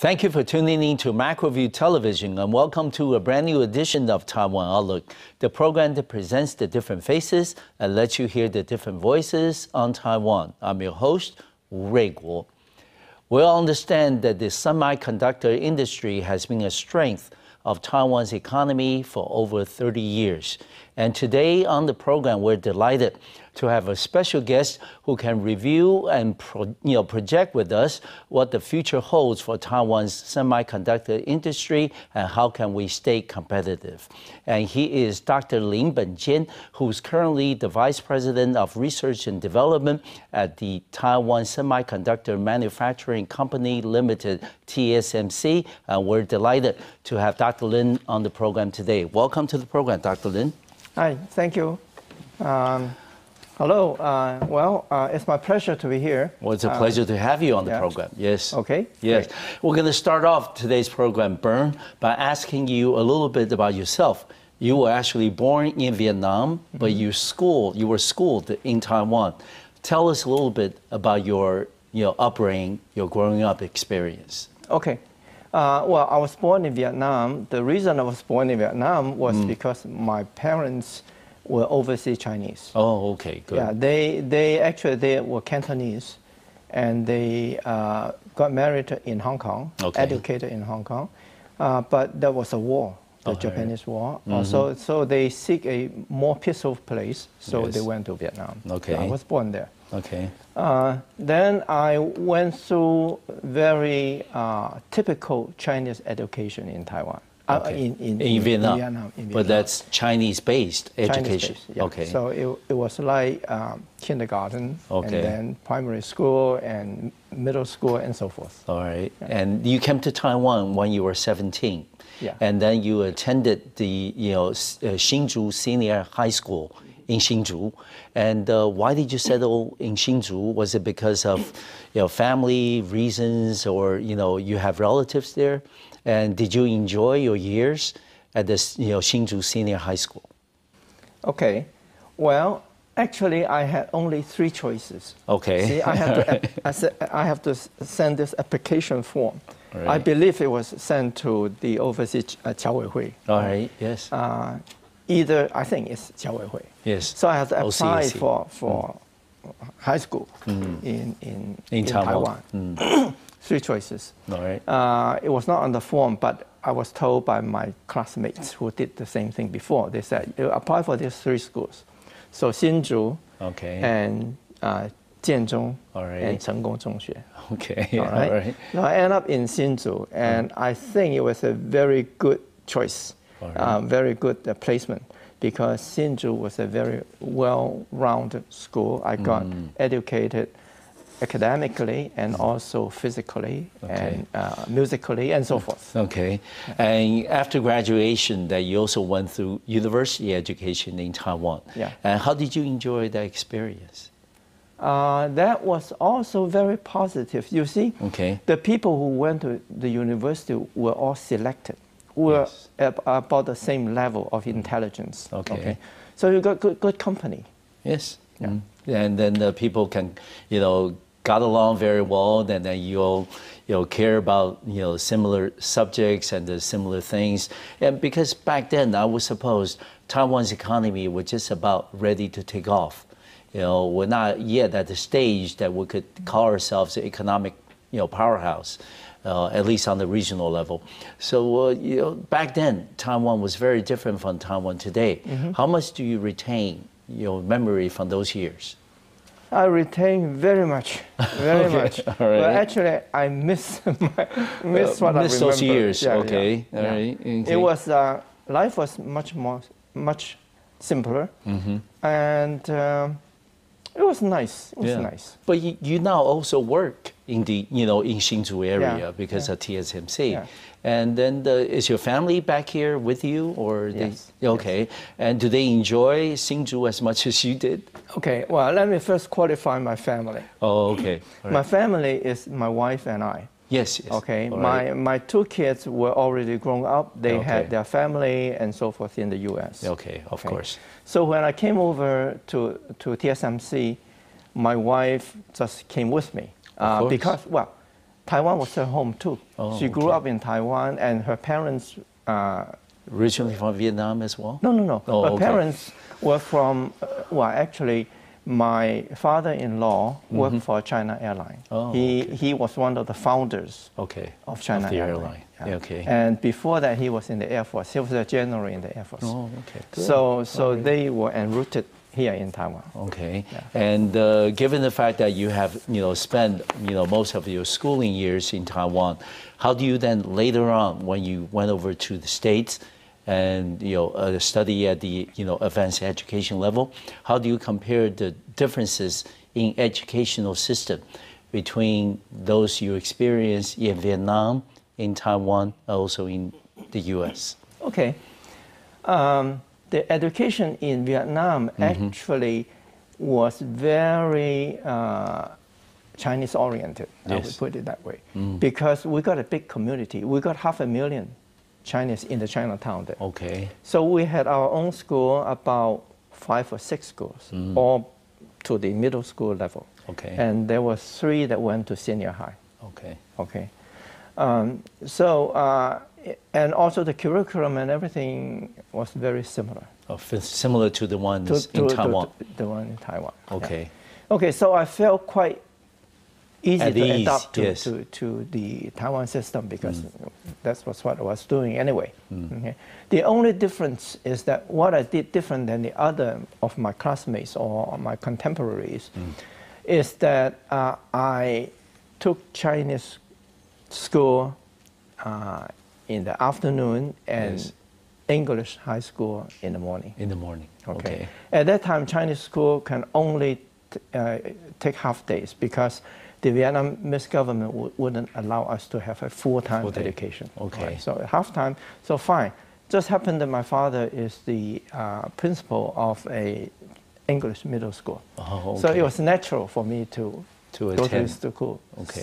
Thank you for tuning in to MacroView Television and welcome to a brand new edition of Taiwan Outlook, the program that presents the different faces and lets you hear the different voices on Taiwan. I'm your host, Wu Ruiguo. We all understand that the semiconductor industry has been a strength of Taiwan's economy for over 30 years. And today on the program, we're delighted to have a special guest who can review and project with us what the future holds for Taiwan's semiconductor industry and how can we stay competitive. And he is Dr. Lin Burn-Jeng, who's currently the Vice President of Research and Development at the Taiwan Semiconductor Manufacturing Company Limited, Tsmc. And we're delighted to have Dr. Lin on the program today. Welcome to the program, Dr. Lin. Hi, thank you. Hello. It's my pleasure to be here. Well, it's a pleasure to have you on the program. Yes. Okay. Yes. Great. We're going to start off today's program, Burn, by asking you a little bit about yourself. You were actually born in Vietnam, but you were schooled in Taiwan. Tell us a little bit about your upbringing, your growing up experience. Okay. Well, I was born in Vietnam. The reason I was born in Vietnam was because my parents were overseas Chinese. Oh, okay, good. Yeah, they were Cantonese, and they got married in Hong Kong, educated in Hong Kong, but there was a war, the Japanese war. So they seek a more peaceful place, so they went to Vietnam. Okay. So I was born there. Okay. Then I went through very typical Chinese education in Taiwan. In Vietnam. But that's Chinese-based education. Chinese-based, yeah. Okay. So it was like kindergarten, and then primary school, and middle school, and so forth. All right. Yeah. And you came to Taiwan when you were 17. Yeah. And then you attended the Hsinchu Senior High School in Hsinchu. And why did you settle in Hsinchu? Was it because of family reasons, or you have relatives there? And did you enjoy your years at the Hsinchu Senior High School? Okay. Well, actually, I had only 3 choices. Okay. See, I have to send this application form. Right. I believe it was sent to the overseas Qiao Wei Hui. All right. Yes. Either I think it's Qiao Wei Hui. Yes. So I have to apply for high school in Taiwan. 3 choices. All right. It was not on the form, but I was told by my classmates who did the same thing before. They said, you apply for these 3 schools. So Hsinchu, and Jianzhong, and Chenggong Zhongxue. Okay. All right. So I ended up in Hsinchu, and I think it was a very good choice, very good placement, because Hsinchu was a very well-rounded school. I got educated academically and also physically and musically and so forth. Okay. And after graduation, that you also went through university education in Taiwan. Yeah. And how did you enjoy that experience? That was also very positive. You see, the people who went to the university were all selected, were at about the same level of intelligence. Okay. So you got good company. Yes. Yeah. And then the people can, got along very well, and then you'll care about similar subjects and the similar things. And because back then, I would suppose Taiwan's economy was just about ready to take off. We're not yet at the stage that we could call ourselves an economic powerhouse, at least on the regional level. So back then, Taiwan was very different from Taiwan today. How much do you retain memory from those years? I retain very much, very much. All right. But actually, I miss what I remember. Those years. Yeah, All right. It was life was much simpler, and it was nice. It was nice. But you now also work in the in Hsinchu area because of TSMC. Yeah. And then is your family back here with you, or yes. Okay? And do they enjoy Hsinchu as much as you did? Okay. Well, let me first qualify my family. Oh, okay. All right. My family is my wife and I. Yes. Okay. My 2 kids were already grown up. They had their family and so forth in the U.S. Okay. Of course. So when I came over to TSMC, my wife just came with me because Taiwan was her home too. Oh, she grew up in Taiwan, and her parents. Originally from Vietnam as well? No. Oh, her parents were from, well, actually, my father-in-law worked for China Airlines. Oh, he was one of the founders of China Airline. Yeah. Okay. And before that, he was in the Air Force. He was a general in the Air Force. Oh, okay. Good. So they were enrooted here in Taiwan. Okay. Yeah. And given the fact that you have, spent, most of your schooling years in Taiwan, how do you then later on, when you went over to the States and, study at the, advanced education level, how do you compare the differences in educational system between those you experienced in Vietnam, in Taiwan, also in the U.S.? Okay. The education in Vietnam actually was very Chinese-oriented, I would put it that way, because we got a big community. We got 500,000 Chinese in the Chinatown there. Okay. So we had our own school, about 5 or 6 schools, all to the middle school level. Okay. And there were 3 that went to senior high. Okay. Okay. And also the curriculum and everything was very similar. Oh, similar to the ones in Taiwan? The one in Taiwan. Okay. Yeah. Okay, so I felt quite easy to adapt yes. to the Taiwan system because that's what I was doing anyway. Okay. The only difference is that what I did different than the other of my classmates or my contemporaries is that I took Chinese school in the afternoon and English high school in the morning. In the morning. Okay. At that time, Chinese school can only take half days because the Vietnamese government wouldn't allow us to have a full-time education. Okay. Right? So half time, so fine. Just happened that my father is the principal of a English middle school. Oh, okay. So it was natural for me to go to his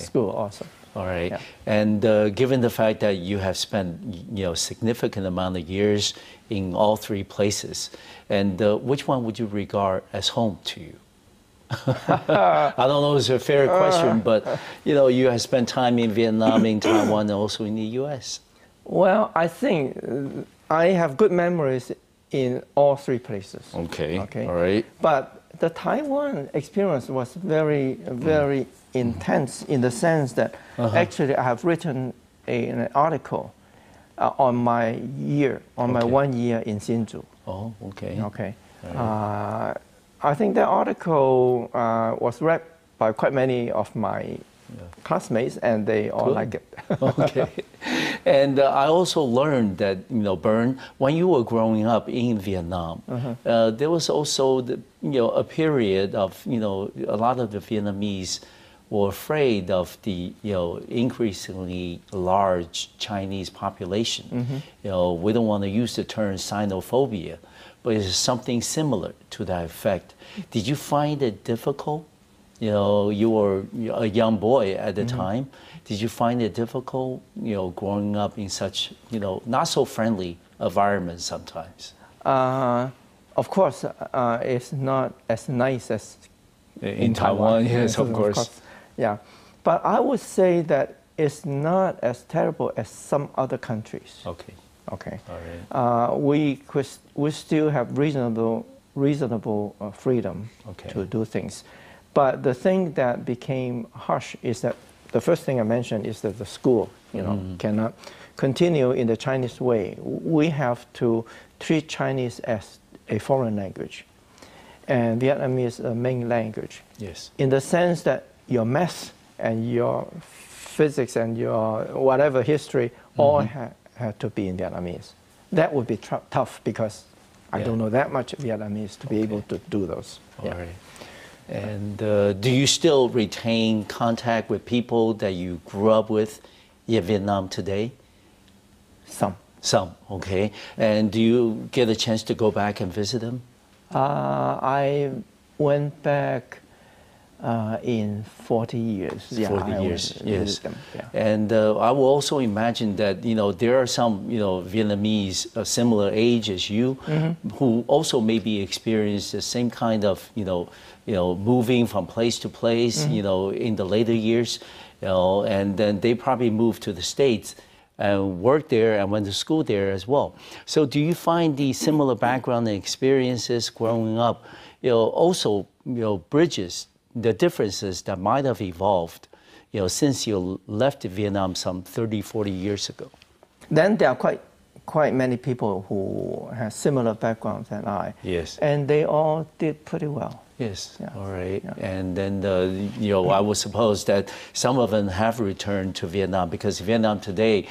school also. All right. Yeah. And given the fact that you have spent, significant amount of years in all 3 places, and which one would you regard as home to you? I don't know if it's a fair question, but, you have spent time in Vietnam, in Taiwan, and also in the U.S. Well, I think I have good memories in all 3 places. Okay. Okay. All right. But the Taiwan experience was very, very intense in the sense that actually I have written an article on my 1 year in Hsinchu. Oh, okay. Okay. Right. I think that article was read by quite many of my classmates, and they all like it. Okay. And I also learned that, Burn, when you were growing up in Vietnam, there was also, a period of, a lot of the Vietnamese were afraid of the, increasingly large Chinese population. We don't want to use the term xenophobia, but it's something similar to that effect. Did you find it difficult? You were a young boy at the time. Did you find it difficult, growing up in such, not so friendly environment sometimes? Of course, it's not as nice as in Taiwan. Yes, of course. Yeah, but I would say that it's not as terrible as some other countries. Okay. Okay. All right. We still have reasonable freedom to do things. But the thing that became harsh is that the first thing I mentioned is that the school, cannot continue in the Chinese way. We have to treat Chinese as a foreign language, and Vietnamese is a main language. Yes. In the sense that your math and your physics and your whatever history all had to be in Vietnamese. That would be tough because I don't know that much Vietnamese to be able to do those. All right. And do you still retain contact with people that you grew up with in Vietnam today? Some, okay. And do you get a chance to go back and visit them? I went back In 40 years. 40 years, yes. Them, yeah. And I will also imagine that, there are some, Vietnamese similar age as you who also maybe experience the same kind of, moving from place to place, in the later years, and then they probably moved to the States and worked there and went to school there as well. So do you find the similar background and experiences growing up, also, bridges the differences that might have evolved, since you left Vietnam some 30, 40 years ago? Then there are quite many people who have similar backgrounds than I. Yes. And they all did pretty well. Yes. Yeah. All right. Yeah. And then, I would suppose that some of them have returned to Vietnam because Vietnam today,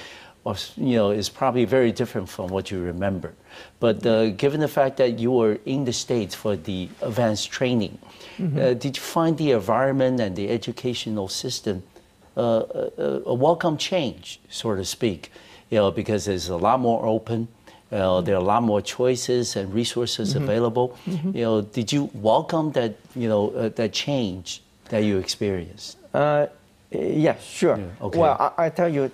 is probably very different from what you remember. But given the fact that you were in the States for the advanced training, did you find the environment and the educational system a welcome change, so to speak? Because it's a lot more open. There are a lot more choices and resources available. Did you welcome that, that change that you experienced? Yeah, sure. Yeah, okay. Well, I tell you,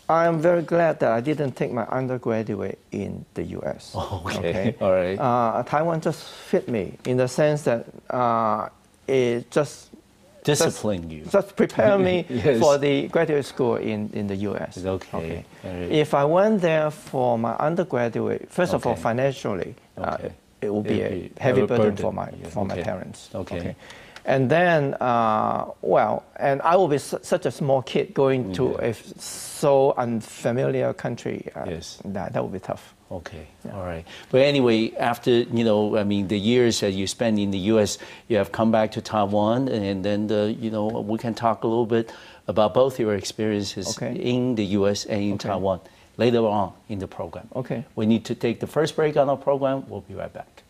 I am very glad that I didn't take my undergraduate in the U.S. Okay. All right. Taiwan just fit me in the sense that it just discipline you. Just prepare me Yes. for the graduate school in the U.S. Okay. All right. If I went there for my undergraduate, first of all, Okay. financially, Okay. it would be It'd a be heavy a burden burden. for my Okay. parents. Okay. And then, and I will be such a small kid going to a so unfamiliar country. Yes. That would be tough. Okay, all right. But anyway, after, the years that you spend in the U.S., you have come back to Taiwan, and then, we can talk a little bit about both your experiences in the U.S. and in Taiwan later on in the program. Okay. We need to take the first break on our program. We'll be right back.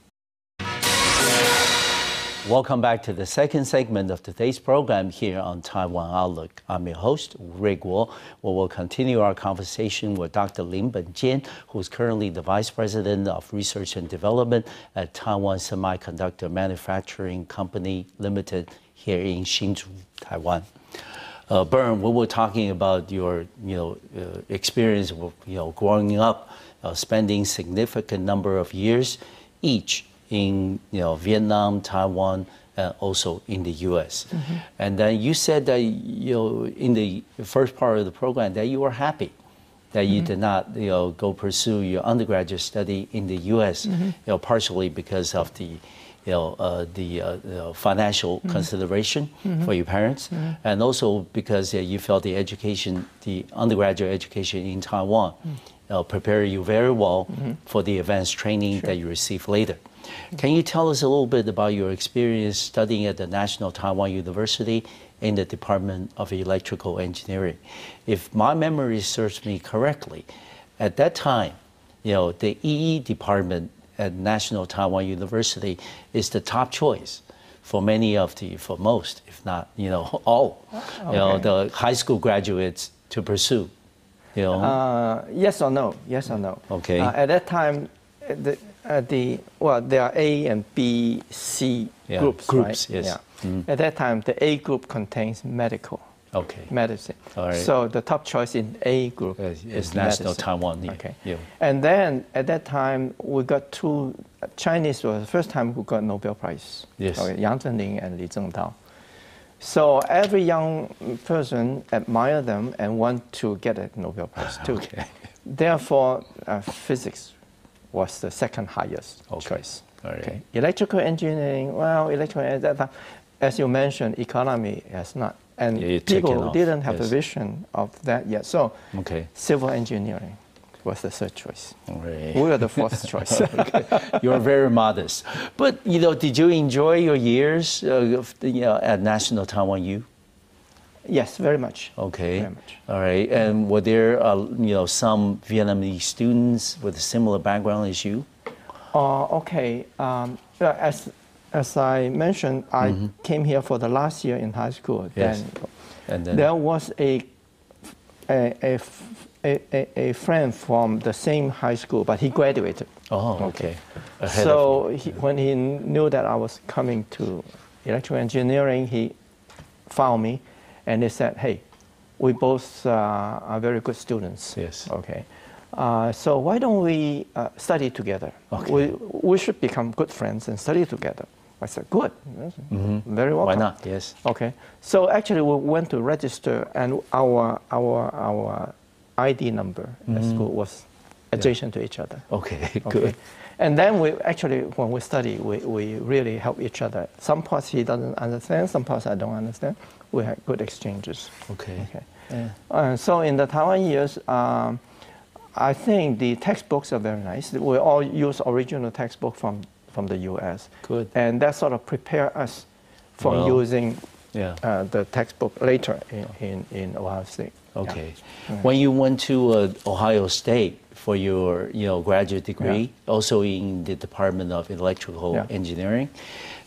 Welcome back to the second segment of today's program here on Taiwan Outlook. I'm your host, Ray Guo. We'll continue our conversation with Dr. Lin Burn-Jeng, who's currently the Vice President of Research and Development at Taiwan Semiconductor Manufacturing Company Limited here in Hsinchu, Taiwan. Burn, we were talking about your, experience, growing up, spending significant number of years each in Vietnam, Taiwan, and also in the U.S. And then you said that in the first part of the program that you were happy that you did not go pursue your undergraduate study in the U.S. Partially because of the financial consideration for your parents, and also because you felt the undergraduate education in Taiwan prepare you very well for the advanced training that you receive later. Can you tell us a little bit about your experience studying at the National Taiwan University in the Department of Electrical Engineering? If my memory serves me correctly, at that time, the EE department at National Taiwan University is the top choice for most, if not, all, the high school graduates to pursue. Yes or no? Yes or no? Okay. At that time, there are A and B, C groups, right? Yes. Yeah. At that time, the A group contains medical. Okay. Medicine. All right. So the top choice in A group is National medicine. Taiwan. Okay. Yeah. And then at that time, we got two Chinese was the first time who got Nobel Prize. Yes. Yang Zhenling and Li Zhengdao. So every young person admire them and want to get a Nobel Prize too. Okay. Therefore, physics was the second highest choice. All right. Okay. Electrical engineering, at that time, as you mentioned, economy has not. And people didn't have the vision of that yet. So civil engineering was the third choice. Right. We were the fourth choice. You're very modest. But, did you enjoy your years at National Taiwan U? Yes, very much. Okay. Very much. All right. And were there, some Vietnamese students with a similar background as you? Okay. As I mentioned, I came here for the last year in high school. Yes. And then there was a friend from the same high school, but he graduated. Oh, okay. So when he knew that I was coming to electrical engineering, he found me, and he said, "Hey, we both are very good students. Yes. Okay. So why don't we study together? Okay. We should become good friends and study together." I said, "Good. Very welcome." Why not? Yes. Okay. So actually, we went to register, and our ID number at school was adjacent to each other. Okay. Good. And then we actually, when we study, we really help each other. Some parts he doesn't understand, some parts I don't understand. We had good exchanges. Okay. Yeah. So in the Taiwan years, I think the textbooks are very nice. We all use original textbook from the U.S. Good. And that sort of prepare us for using the textbook later in Ohio State. Okay. Yeah. When you went to Ohio State for your graduate degree, also in the Department of Electrical Engineering,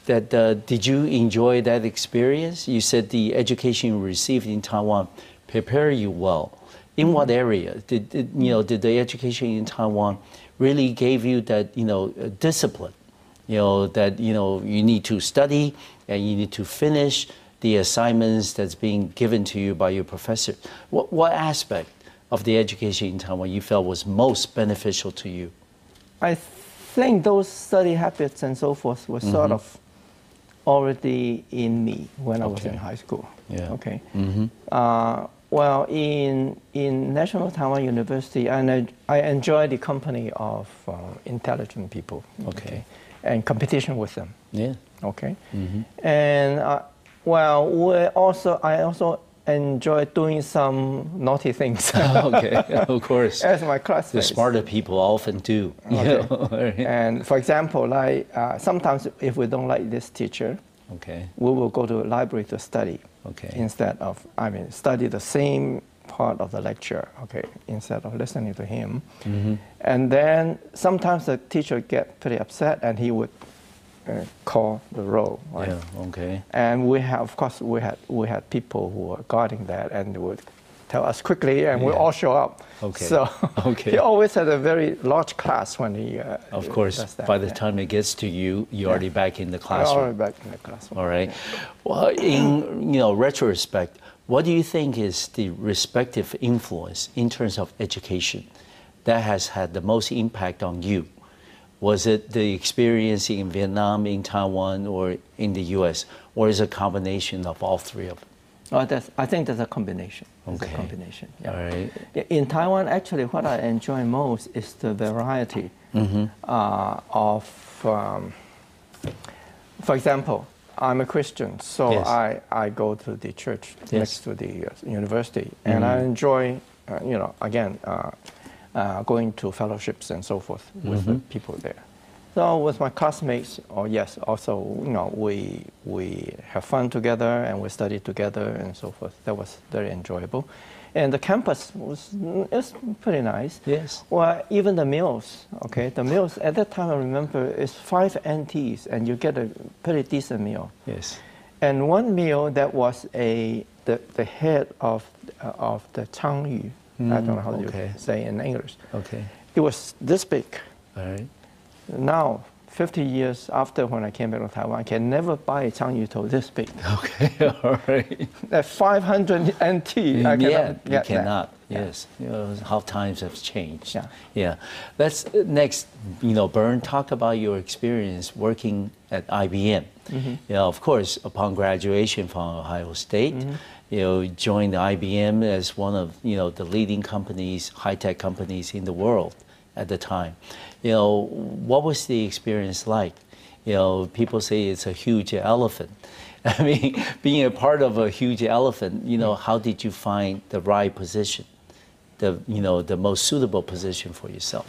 did you enjoy that experience? You said the education you received in Taiwan prepared you well. In what area did the education in Taiwan really gave you that discipline? That you need to study and you need to finish the assignments that's being given to you by your professor. What aspect of the education in Taiwan you felt was most beneficial to you? I think those study habits and so forth were sort of already in me when I was in high school. Yeah. Okay. Well, in National Taiwan University, I enjoy the company of intelligent people. Okay. And competition with them. Yeah. Okay. And I also enjoy doing some naughty things. Okay, of course. As my classmates. The smarter people often do. Okay. And for example, like sometimes if we don't like this teacher, we will go to the library to study. Instead of, study the same part of the lecture, instead of listening to him. And then sometimes the teacher get pretty upset and he would call the roll. Right? And we had people who were guarding that and would tell us quickly and we all show up. So he always had a very large class when he of course, does that. By the time it gets to you, you're already back in the classroom. Already back in the classroom. All right. Well, in retrospect, what do you think is the respective influence in terms of education that has had the most impact on you? Was it the experience in Vietnam, in Taiwan, or in the U.S., or is it a combination of all three of them? I think there's a combination. All right. In Taiwan, actually, what I enjoy most is the variety of, for example, I'm a Christian, so I go to the church next to the university, and I enjoy, going to fellowships and so forth with the people there. So with my classmates, also, we have fun together and we study together and so forth. That was very enjoyable. And the campus is pretty nice. Yes. Well, even the meals, the meals at that time I remember is 5 NTs and you get a pretty decent meal. Yes. And one meal that was the head of the Changyu, I don't know how you say in English. It was this big. All right. Now, 50 years after when I came back to Taiwan, I can never buy a Changyu toast this big. All right. At 500 NT, I you cannot. Yes. How times have changed. Let's next, Burn, talk about your experience working at IBM. Of course, upon graduation from Ohio State, you joined IBM as one of the leading companies, high-tech companies in the world at the time. What was the experience like? People say it's a huge elephant. I mean, being a part of a huge elephant, how did you find the right position, the most suitable position for yourself?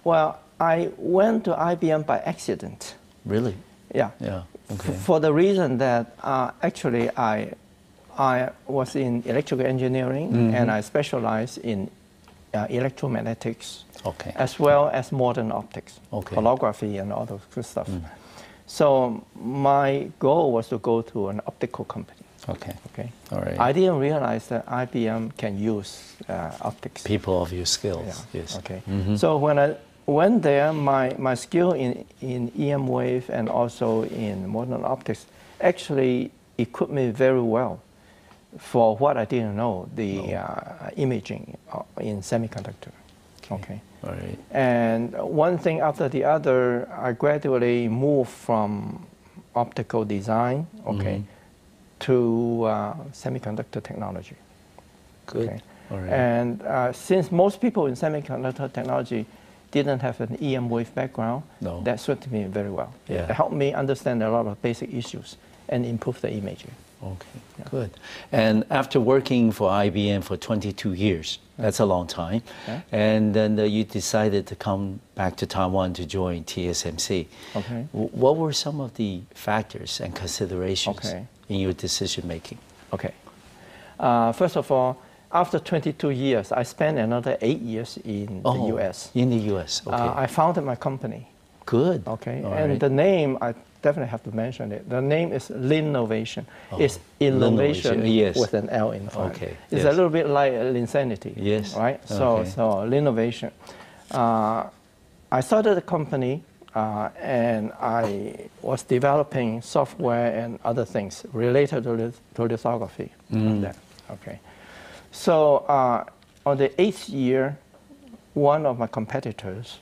Well, I went to IBM by accident. Really? Yeah. For the reason that actually I was in electrical engineering and I specialized in electromagnetics, as well as modern optics, holography and all those good stuff. So my goal was to go to an optical company. All right. I didn't realize that IBM can use optics. People of your skills. Yes. So when I went there, my skill in EM wave and also in modern optics actually equipped me very well for what I didn't know, the imaging in semiconductor. Okay. All right. And one thing after the other, I gradually moved from optical design, okay, to semiconductor technology. Good. Okay. All right. And since most people in semiconductor technology didn't have an EM wave background, that suited me very well. Yeah. It helped me understand a lot of basic issues and improve the imaging. Okay, good. And after working for IBM for 22 years, that's a long time, and then you decided to come back to Taiwan to join TSMC. Okay. What were some of the factors and considerations in your decision making? Okay. First of all, after 22 years, I spent another 8 years in the U.S. In the U.S., okay. I founded my company. Good. Okay, All and right. the name, I definitely have to mention it. The name is Linnovation. It's innovation with an L in front. Okay. It's a little bit like Linsanity. Yes. Right? So Linnovation. I started a company and I was developing software and other things related to lithography. Okay. So on the 8th year, one of my competitors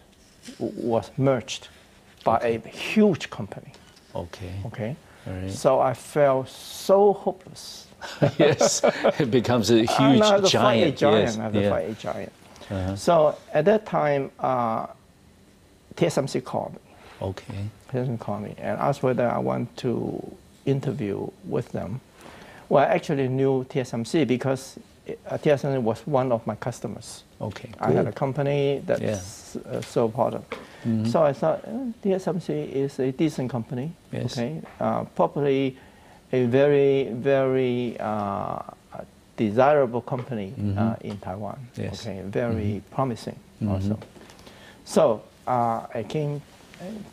was merged by a huge company. Okay. Okay. All right. So I felt so hopeless. Yes, it becomes a huge I have to giant. Fight a giant. Yes. I have to fight a giant. So at that time, TSMC called me. Okay. TSMC called me and asked whether I want to interview with them. Well, I actually knew TSMC because TSMC was one of my customers. Okay. I had a company that's so part of. So I thought TSMC is a decent company. Yes. Okay, probably a very, very desirable company in Taiwan. Yes. Okay, very promising also. So I came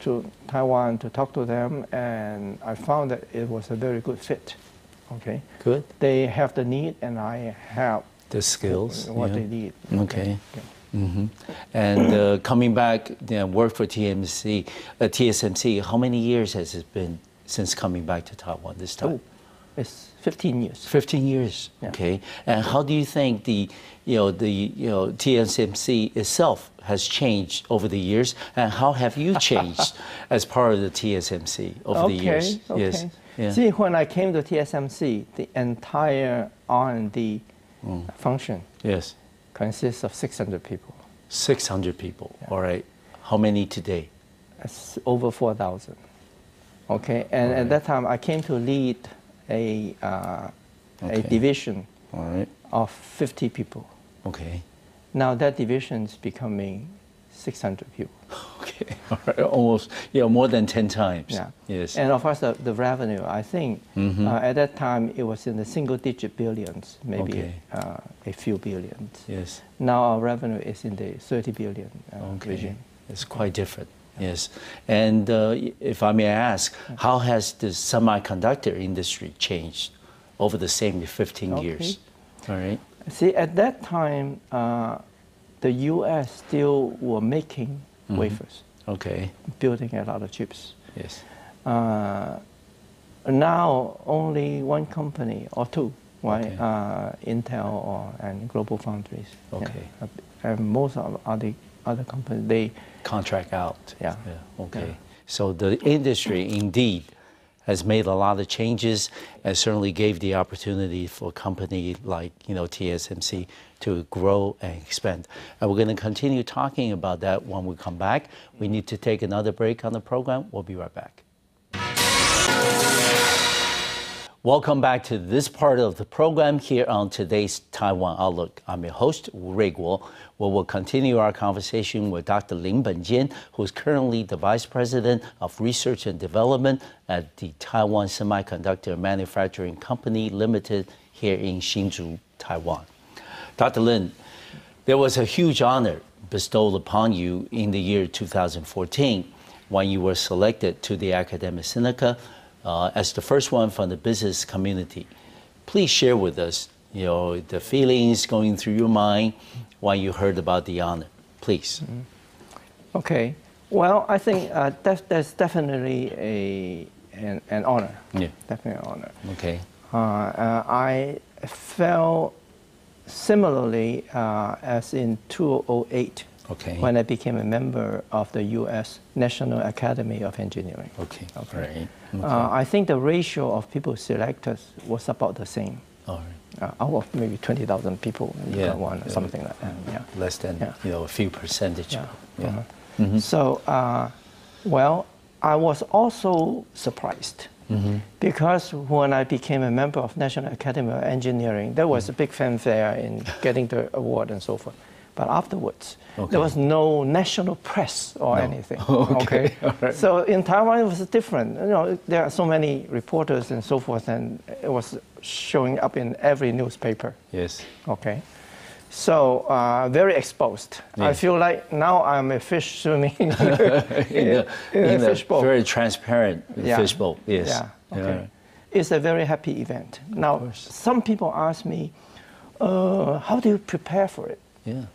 to Taiwan to talk to them, and I found that it was a very good fit. Okay. Good. They have the need, and I have the skills. What they need. Okay. And coming back, work for TSMC. How many years has it been since coming back to Taiwan this time? Oh, it's 15 years. 15 years. Yeah. Okay. And how do you think the TSMC itself has changed over the years, and how have you changed as part of the TSMC over the years? Okay. Yes. Yeah. See, when I came to TSMC, the entire R&D function consists of 600 people. 600 people. All right. How many today? It's over 4,000. Okay. And at that time, I came to lead a division of 50 people. Okay. Now that division is becoming 600 people. Okay, all right. Almost, more than 10 times. Yeah. Yes. And of course, the revenue, I think, at that time, it was in the single-digit billions, maybe a few billions. Yes. Now our revenue is in the 30 billion region. It's quite different. Yes. And if I may ask, how has the semiconductor industry changed over the same 15 years? All right. See, at that time, the U.S. still were making wafers. Okay. Building a lot of chips. Yes. Now only one company or two, right? Intel and Global Foundries. Okay. Yeah. And most of the other companies, they contract out. Yeah. Okay. Yeah. So the industry indeed has made a lot of changes and certainly gave the opportunity for a company like TSMC to grow and expand. And we're going to continue talking about that when we come back. We need to take another break on the program. We'll be right back. Welcome back to this part of the program here on today's Taiwan Outlook. I'm your host, Wu Ruiguo, where we'll continue our conversation with Dr. Lin Burn-Jeng, who is currently the Vice President of Research and Development at the Taiwan Semiconductor Manufacturing Company Limited here in Hsinchu, Taiwan. Dr. Lin, there was a huge honor bestowed upon you in the year 2014 when you were selected to the Academic Sinica as the first one from the business community. Please share with us, the feelings going through your mind when you heard about the honor, please. Okay. Well, I think that's definitely an honor. Yeah. Definitely an honor. Okay. I felt similarly as in 2008 when I became a member of the U.S. National Academy of Engineering. Okay. Right. Okay. I think the ratio of people selected was about the same. All right. Out of maybe 20,000 people in Taiwan, something like that. Yeah. Less than a few percentage. Yeah. Yeah. So, well, I was also surprised because when I became a member of National Academy of Engineering, there was a big fanfare in getting the award and so forth. But afterwards, there was no national press or anything. Okay. Right. So in Taiwan, it was different. You know, there are so many reporters and so forth, and it was showing up in every newspaper. Yes. Okay. So very exposed. Yes. I feel like now I'm a fish swimming in a fishbowl. Very transparent fishbowl. Yes. Yeah. Okay. It's a very happy event. Now, some people ask me, how do you prepare for it? Yeah.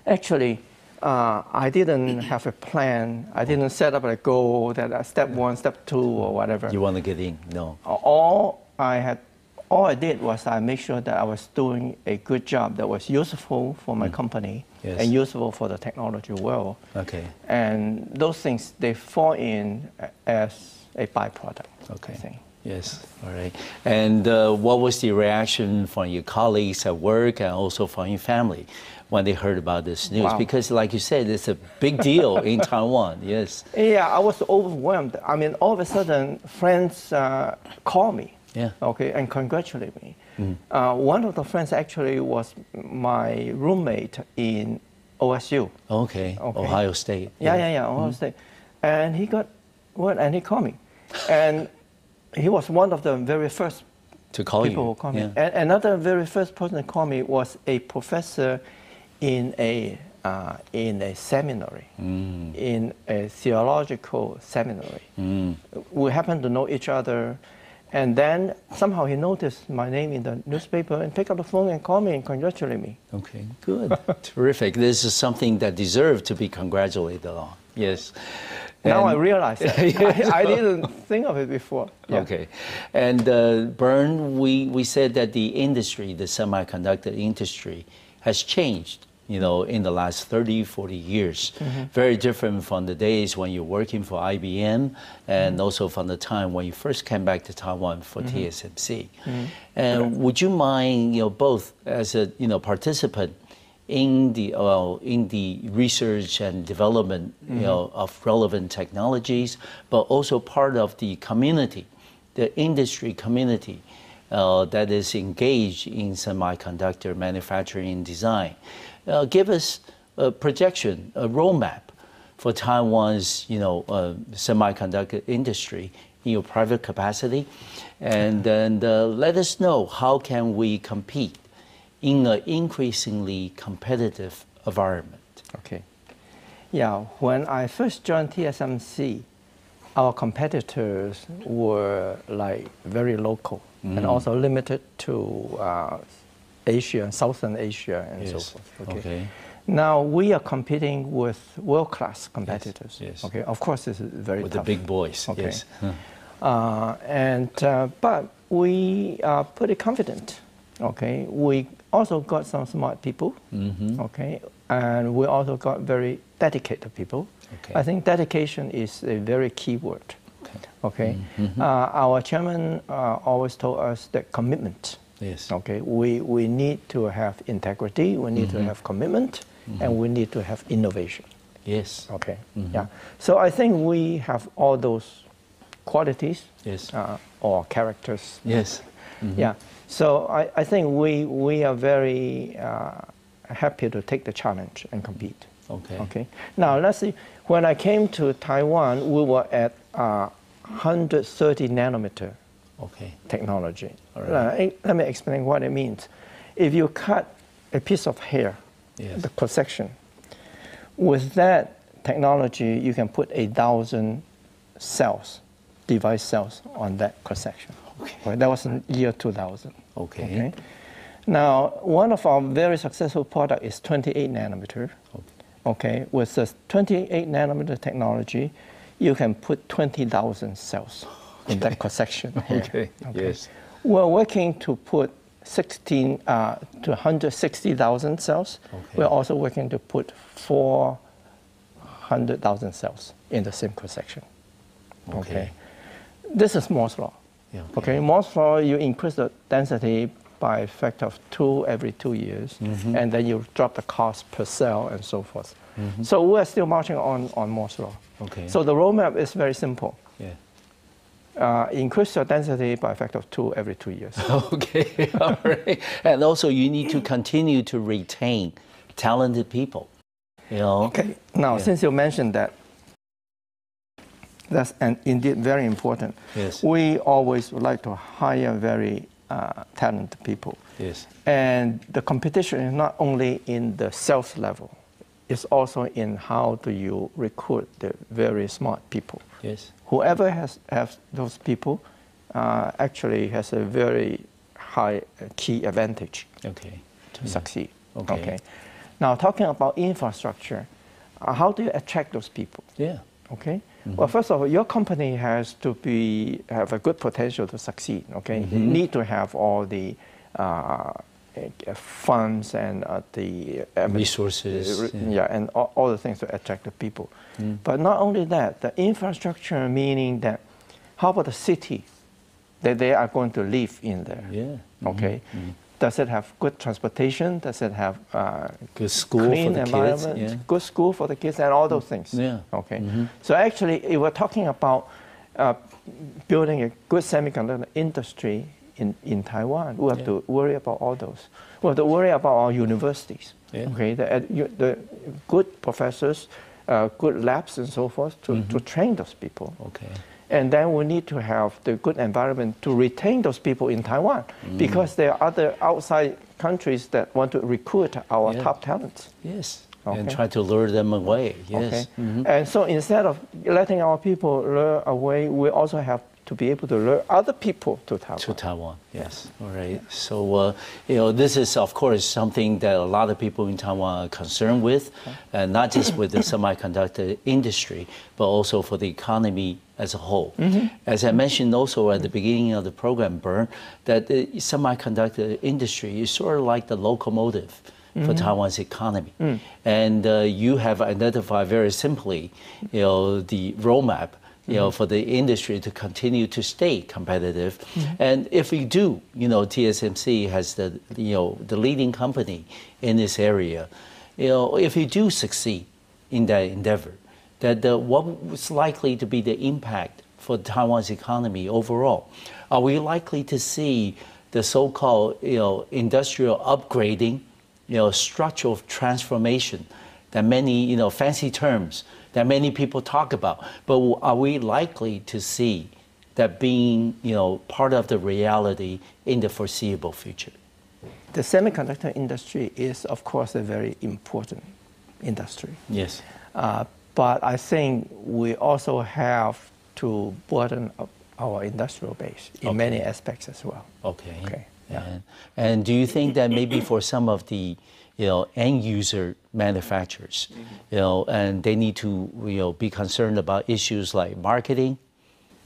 Actually, I didn't have a plan. I didn't set up a goal that step 1, step 2, or whatever. You want to get in? No. All I did was I made sure that I was doing a good job that was useful for my company and useful for the technology world. Okay. And those things, they fall in as a byproduct. Okay. I think. Yes. All right. And what was the reaction from your colleagues at work and also from your family when they heard about this news? Wow. Because, like you said, it's a big deal in Taiwan. Yes. Yeah, I was overwhelmed. I mean, all of a sudden, friends call me. Yeah. Okay, and congratulate me. One of the friends actually was my roommate in OSU. Okay. Ohio State. Yeah, Ohio State. And he got word and he called me. And he was one of the very first people who called me. And another very first person who called me was a professor in a seminary, in a theological seminary. We happened to know each other. And then somehow he noticed my name in the newspaper and picked up the phone and called me and congratulated me. Okay, good. Terrific. This is something that deserved to be congratulated on. Yes. Now I realize that. I didn't think of it before. Yeah. Okay. And Burn, we said that the industry, the semiconductor industry, has changed, you know, in the last 30, 40 years. Very different from the days when you're working for IBM and also from the time when you first came back to Taiwan for Tsmc. And would you mind, you know, both as a, you know, participant in the research and development, you know, of relevant technologies, but also part of the community, the industry community that is engaged in semiconductor manufacturing and design. Give us a projection, a roadmap for Taiwan's, you know, semiconductor industry in your private capacity, and then let us know how can we compete in an increasingly competitive environment. Okay. Yeah, when I first joined TSMC, our competitors were like very local and also limited to Asia, Southern Asia, and so forth. Okay. Now we are competing with world-class competitors. Yes. Okay. Of course, this is very with tough. The big boys. Okay. Yes. But we are pretty confident. Okay. We also got some smart people. Okay. And we also got very dedicated people. Okay. I think dedication is a very key word. Okay. Our chairman always told us that commitment. Yes. Okay. We need to have integrity. We need to have commitment, and we need to have innovation. Yes. Okay. Yeah. So I think we have all those qualities. Yes. Or characters. Yes. Yeah. So I think we are very happy to take the challenge and compete. Okay. Okay. Now let's see. When I came to Taiwan, we were at 130 nanometer technology. All right. Let me explain what it means. If you cut a piece of hair, the cross section, with that technology, you can put 1,000 cells, device cells on that cross section. Okay. That was in year 2000. Now, one of our very successful products is 28 nanometer. okay, with the 28 nanometer technology, you can put 20,000 cells in that cross-section here. Okay. Yes. We're working to put 16 to 160,000 cells. Okay. We're also working to put 400,000 cells in the same cross-section. Okay. This is Moore's law. Yeah, okay. Moore's law, you increase the density by a factor of 2 every 2 years, and then you drop the cost per cell and so forth. So we're still marching on Moore's law. Okay. So the roadmap is very simple. Yeah. Increase your density by a factor of 2 every 2 years. Okay, all right. And also you need to continue to retain talented people, you know. Okay, now since you mentioned that, that's indeed very important. Yes. We always would like to hire very talented people. Yes. And the competition is not only in the sales level, it's also in how do you recruit the very smart people. Yes. Whoever has those people actually has a very high key advantage to succeed. Okay. Now talking about infrastructure, how do you attract those people? Yeah. Okay. Well, first of all, your company has to have a good potential to succeed. Okay. You need to have all the funds and the resources, and all the things to attract the people. But not only that, the infrastructure, meaning that how about the city that they are going to live in there? Yeah. Okay. Does it have good transportation? Does it have good school clean for the environment? kids? Yeah. Good school for the kids and all those things. Yeah. Okay. So actually, if we're talking about building a good semiconductor industry in Taiwan, we have to worry about all those. We have to worry about our universities. Yeah. Okay. The good professors, good labs and so forth to train those people. Okay. And then we need to have the good environment to retain those people in Taiwan because there are other outside countries that want to recruit our top talents. Yes. And try to lure them away. Yes. Okay. And so instead of letting our people lure away, we also have to be able to lure other people to Taiwan. To Taiwan, yes. All right. So, you know, this is, of course, something that a lot of people in Taiwan are concerned with, and not just with the semiconductor industry, but also for the economy as a whole. As I mentioned also at the beginning of the program, Burn, that the semiconductor industry is sort of like the locomotive for Taiwan's economy. And you have identified very simply, you know, the roadmap, you know, for the industry to continue to stay competitive. And if we do, you know, TSMC has the, you know, the leading company in this area. You know, if we do succeed in that endeavor, that what is likely to be the impact for Taiwan's economy overall? Are we likely to see the so-called, you know, industrial upgrading, you know, structural transformation, that many, you know, fancy terms that many people talk about, but are we likely to see that being, you know, part of the reality in the foreseeable future? The semiconductor industry is, of course, a very important industry. Yes. But I think we also have to broaden up our industrial base in many aspects as well. Okay. Yeah. And do you think that maybe for some of the, you know, end user manufacturers, you know, and they need to, you know, be concerned about issues like marketing,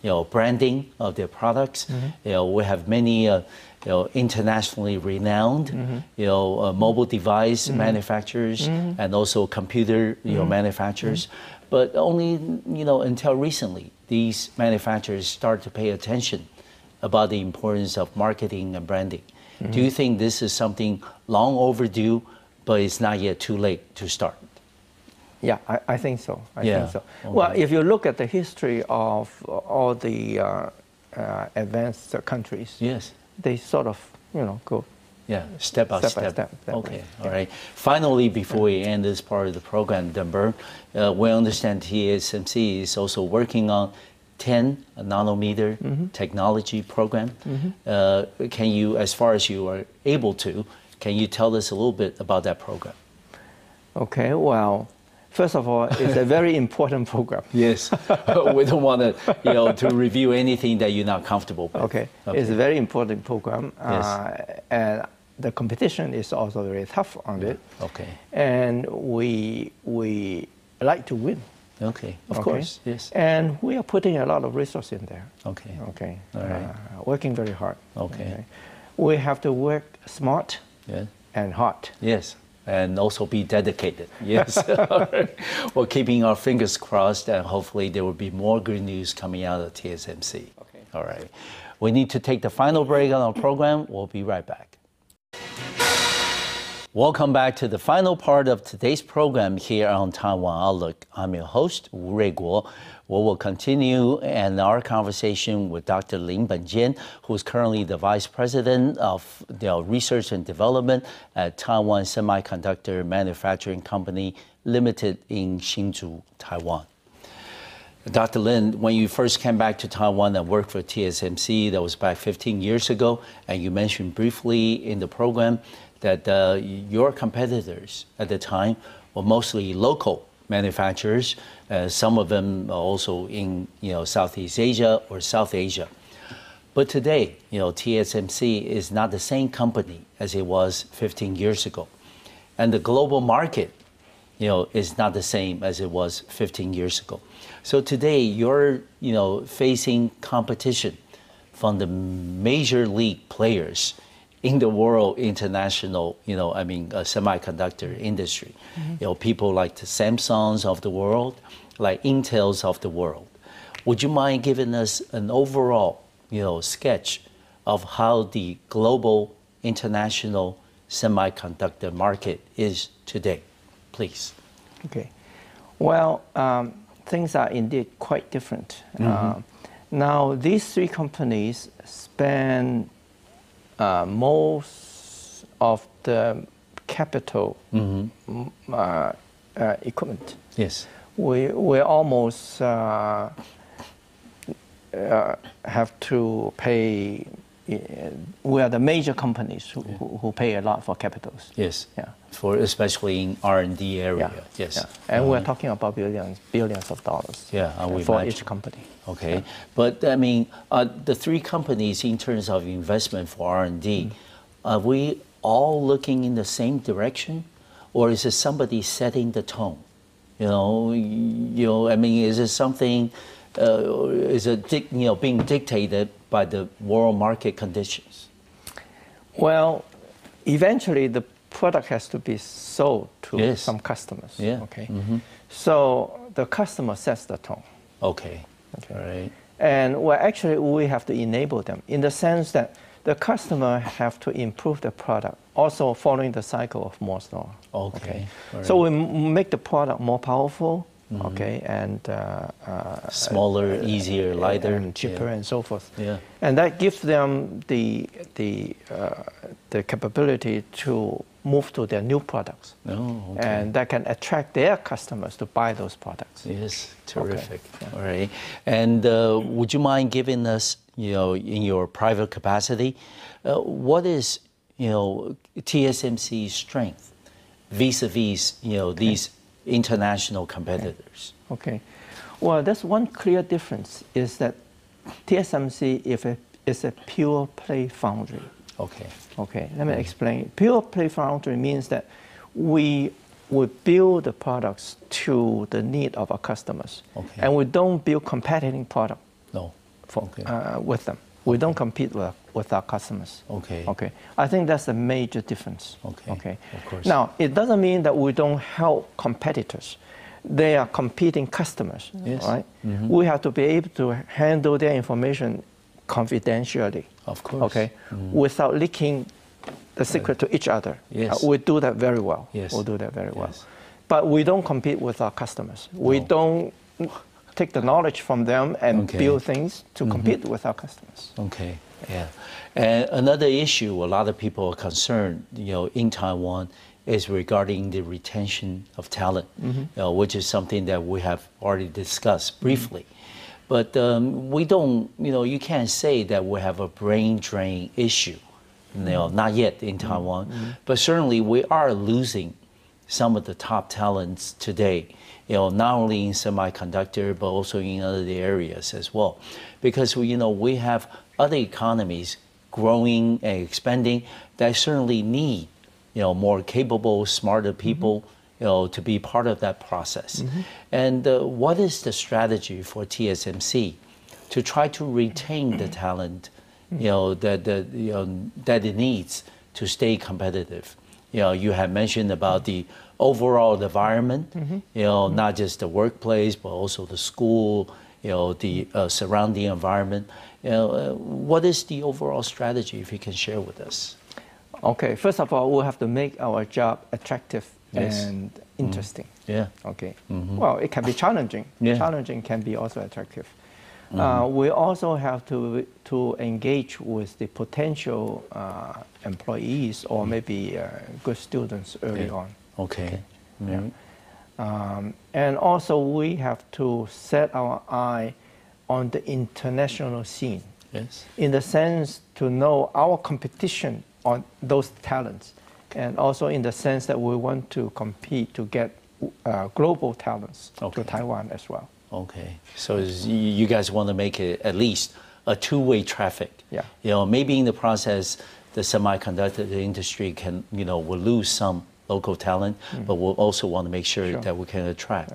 you know, branding of their products. You know, we have many, you know, internationally renowned, you know, mobile device manufacturers and also computer, you know, manufacturers. But only, you know, until recently, these manufacturers start to pay attention about the importance of marketing and branding. Do you think this is something long overdue, but it's not yet too late to start? Yeah, I think so. I think so. Okay. Well, if you look at the history of all the advanced countries, they sort of, you know, go step by step. Okay, all right. Finally, before we end this part of the program, Denver, we understand TSMC is also working on 10 nanometer technology program. Can you, as far as you are able to, can you tell us a little bit about that program? Okay, well, first of all, it's a very important program. Yes, we don't want to, you know, to review anything that you're not comfortable with. Okay. It's a very important program. And the competition is also very tough on it. Okay. And we like to win. Okay, of course, yes. And we are putting a lot of resources in there. Okay. Okay. All right. Working very hard. Okay. We have to work smart and hard. Yes, and also be dedicated. Yes. All right. Well, keeping our fingers crossed, and hopefully there will be more good news coming out of TSMC. Okay. All right. We need to take the final break on our program. We'll be right back. Welcome back to the final part of today's program here on Taiwan Outlook. I'm your host, Wu Ruiguo. We will continue in our conversation with Dr. Lin Burn-Jeng, who is currently the Vice President of Research and Development at Taiwan Semiconductor Manufacturing Company Limited in Hsinchu, Taiwan. Dr. Lin, when you first came back to Taiwan and worked for TSMC, that was back 15 years ago, and you mentioned briefly in the program that your competitors at the time were mostly local manufacturers, some of them also in Southeast Asia or South Asia. But today, TSMC is not the same company as it was 15 years ago. And the global market is not the same as it was 15 years ago. So today you're facing competition from the major league players in the world international, semiconductor industry. People like the Samsungs of the world, like Intels of the world. Would you mind giving us an overall, sketch of how the global international semiconductor market is today, please? Okay. Well, things are indeed quite different. Now, these three companies spend most of the capital equipment. Yes. We almost have to pay. We are the major companies who pay a lot for capitals. Yes. Yeah. For especially in R&D area. Yeah. Yes. Yeah. And we're talking about billions of dollars. Yeah. For each company. Okay. Yeah. But the three companies in terms of investment for R&D, are we all looking in the same direction, or is it somebody setting the tone? Is it something? Is it being dictated by the world market conditions? Well, eventually the product has to be sold to some customers. Yeah. Okay. So the customer sets the tone. Okay. All right. And we have to enable them in the sense that the customer have to improve the product, also following the cycle of Moore's law. Okay. Right. So we make the product more powerful. Okay, and smaller, easier, lighter, and cheaper, and so forth. Yeah, and that gives them the capability to move to their new products. Oh, okay. And that can attract their customers to buy those products. Yes, terrific. Okay. Yeah. All right. And would you mind giving us, in your private capacity, what is TSMC's strength vis-a-vis these international competitors? Okay. Well, that's one clear difference is that TSMC is a pure play foundry. Okay. Okay, let me explain. Pure play foundry means that we build the products to the need of our customers. Okay. And we don't build competing product with them. We don't compete with our customers. Okay. Okay. I think that's a major difference. Okay. Okay. Of course. Now, it doesn't mean that we don't help competitors. They are competing customers, right? We have to be able to handle their information confidentially. Of course. Okay. Without leaking the secret to each other. Yes. We do that very well. Yes. We'll do that very well. But we don't compete with our customers. No. We don't take the knowledge from them and build things to compete with our customers. Okay, yeah. And another issue a lot of people are concerned, in Taiwan is regarding the retention of talent, which is something that we have already discussed briefly. But we don't, you can't say that we have a brain drain issue, not yet in Taiwan. But certainly we are losing some of the top talents today, not only in semiconductor, but also in other areas as well. Because we have other economies growing and expanding, that certainly need, more capable, smarter people, to be part of that process. And what is the strategy for TSMC to try to retain the talent, that it needs to stay competitive? You have mentioned about the overall environment, not just the workplace, but also the school, the surrounding environment. What is the overall strategy, if you can share with us? Okay, first of all, we'll have to make our job attractive and interesting. Yeah. Okay. Well, it can be challenging. Yeah. Challenging can be also attractive. We also have to engage with the potential employees or maybe good students early on. Okay. And also we have to set our eye on the international scene. Yes. In the sense to know our competition on those talents, and also in the sense that we want to compete to get global talents to Taiwan as well. Okay, so you guys want to make it at least a two-way traffic. Yeah. Maybe in the process, the semiconductor industry can, will lose some local talent, but we'll also want to make sure that we can attract.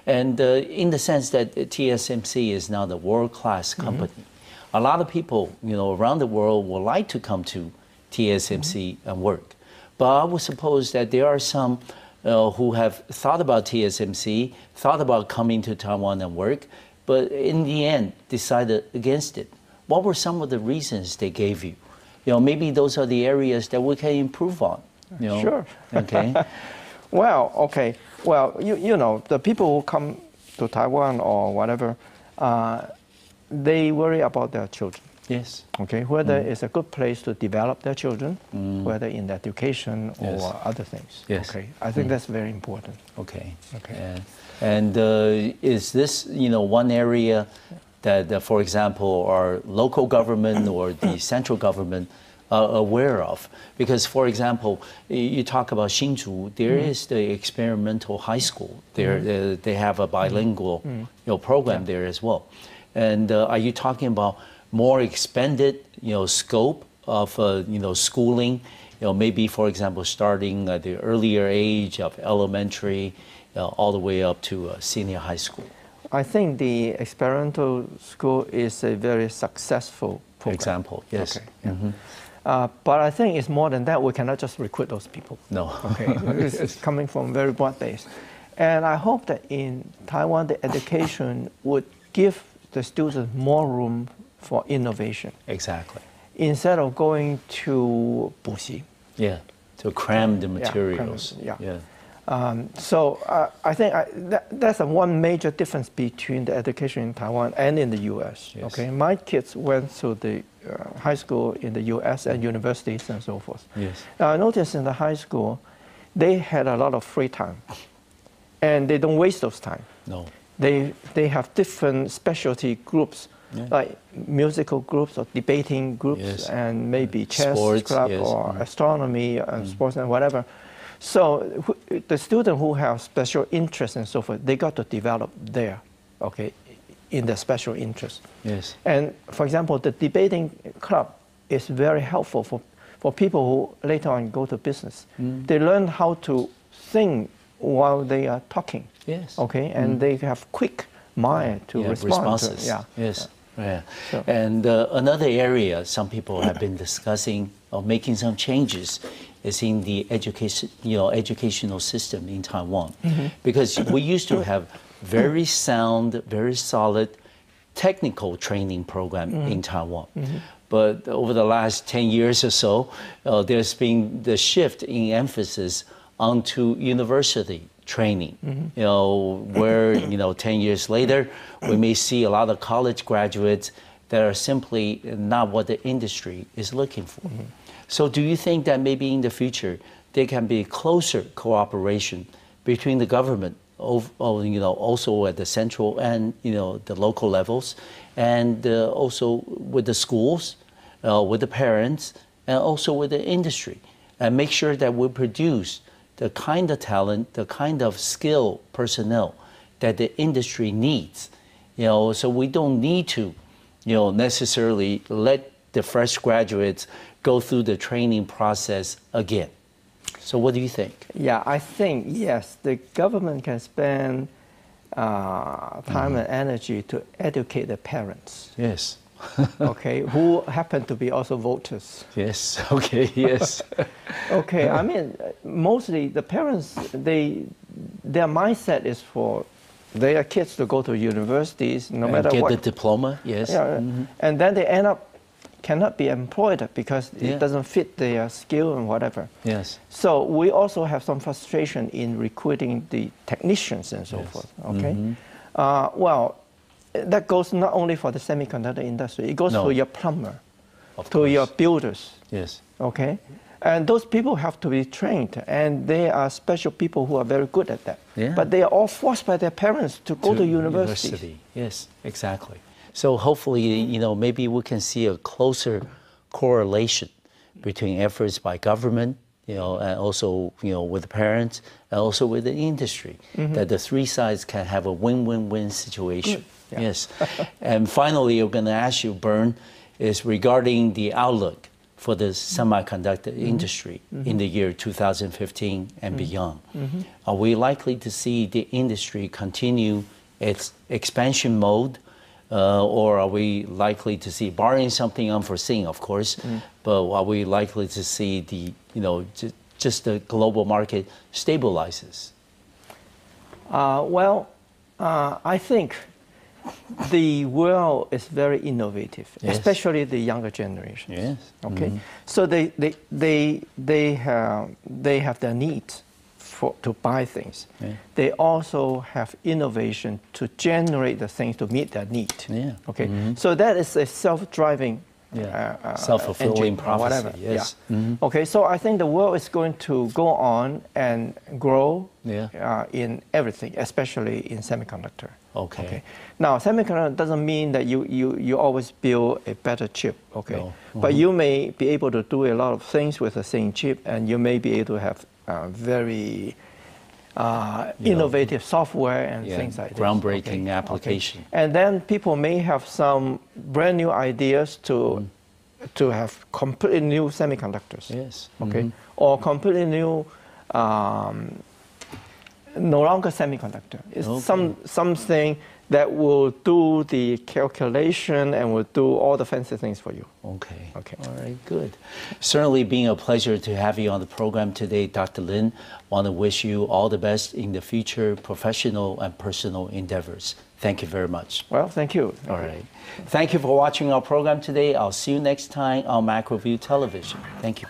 And in the sense that TSMC is now the world-class company, a lot of people, around the world would like to come to TSMC and work. But I would suppose that there are some who have thought about TSMC, thought about coming to Taiwan and work, but in the end decided against it. What were some of the reasons they gave you? Maybe those are the areas that we can improve on. Sure. Okay. Well, okay. Well, the people who come to Taiwan or whatever, they worry about their children. Yes. Okay, whether it's a good place to develop their children, whether in education or other things. Yes. Okay, I think that's very important. Okay. Okay. And is this, one area that, for example, our local government or the central government are aware of? Because, for example, you talk about Hsinchu, there is the experimental high school. There, they have a bilingual program there as well. And are you talking about more expanded, scope of, schooling, maybe, for example, starting at the earlier age of elementary, all the way up to senior high school? I think the experimental school is a very successful program. Example, yes. Okay. But I think it's more than that. We cannot just recruit those people. No. Okay, it's coming from very broad base. And I hope that in Taiwan, the education would give the students more room for innovation. Exactly. Instead of going to Buxi. Yeah, to cram the materials. So I think that's one major difference between the education in Taiwan and in the U.S. Yes. Okay, my kids went to the high school in the U.S. and universities and so forth. Yes. I noticed in the high school, they had a lot of free time, and they don't waste those time. No. They have different specialty groups. Like musical groups or debating groups and maybe chess club or astronomy and sports and whatever. So the student who have special interests and so forth, they got to develop there, okay, in their special interest. Yes. And for example, the debating club is very helpful for people who later on go to business. They learn how to think while they are talking. Yes. Okay, and they have quick mind to respond. Responses. Yes. Yeah. So. And another area some people have been discussing or making some changes is in the education, educational system in Taiwan, because we used to have very sound, very solid technical training program in Taiwan. But over the last 10 years or so, there's been the shift in emphasis onto university training, where, 10 years later, we may see a lot of college graduates that are simply not what the industry is looking for. So do you think that maybe in the future, there can be closer cooperation between the government, also at the central and, the local levels, and also with the schools, with the parents, and also with the industry, and make sure that we produce the kind of talent, the kind of skilled personnel that the industry needs, so we don't need to, necessarily let the fresh graduates go through the training process again. So what do you think? Yeah, I think, yes, the government can spend time and energy to educate the parents. Yes. Okay, who happen to be also voters. Yes, okay, yes. Okay, I mean, mostly the parents, their mindset is for their kids to go to universities, no matter get what. Get the diploma, yes. Yeah, and then they end up cannot be employed because it doesn't fit their skill and whatever. Yes. So we also have some frustration in recruiting the technicians and so forth. Okay. Well, that goes not only for the semiconductor industry. It goes for your plumber, to your builders. Yes. Okay. And those people have to be trained, and they are special people who are very good at that. Yeah. But they are all forced by their parents to go to university. Yes, exactly. So hopefully, you know, maybe we can see a closer correlation between efforts by government, you know, and also, you know, with the parents, and also with the industry, that the three sides can have a win-win-win situation. Yeah. Yes. And finally, I'm going to ask you, Burn, is regarding the outlook for the semiconductor industry in the year 2015 and beyond. Are we likely to see the industry continue its expansion mode, or are we likely to see, barring something unforeseen, of course, but are we likely to see the, you know, just the global market stabilizes? Well, I think the world is very innovative, especially the younger generation. Yes. Okay. So they have their needs to buy things. They also have innovation to generate the things to meet their need. Okay. So that is a self-driving self-fulfilling prophecy. Whatever. Yes. Okay. So I think the world is going to go on and grow in everything, especially in semiconductor. Okay. Now, semiconductor doesn't mean that you always build a better chip. Okay. No. But you may be able to do a lot of things with the same chip, and you may be able to have very innovative software and things like groundbreaking application. Okay. And then people may have some brand new ideas to have completely new semiconductors. Yes. Okay. Or completely new, no longer semiconductor. It's something that will do the calculation and will do all the fancy things for you. Okay. Okay. All right, good. Certainly being a pleasure to have you on the program today, Dr. Lin. Want to wish you all the best in the future professional and personal endeavors. Thank you very much. Well, thank you. All right. Thank you for watching our program today. I'll see you next time on MacroView Television. Thank you.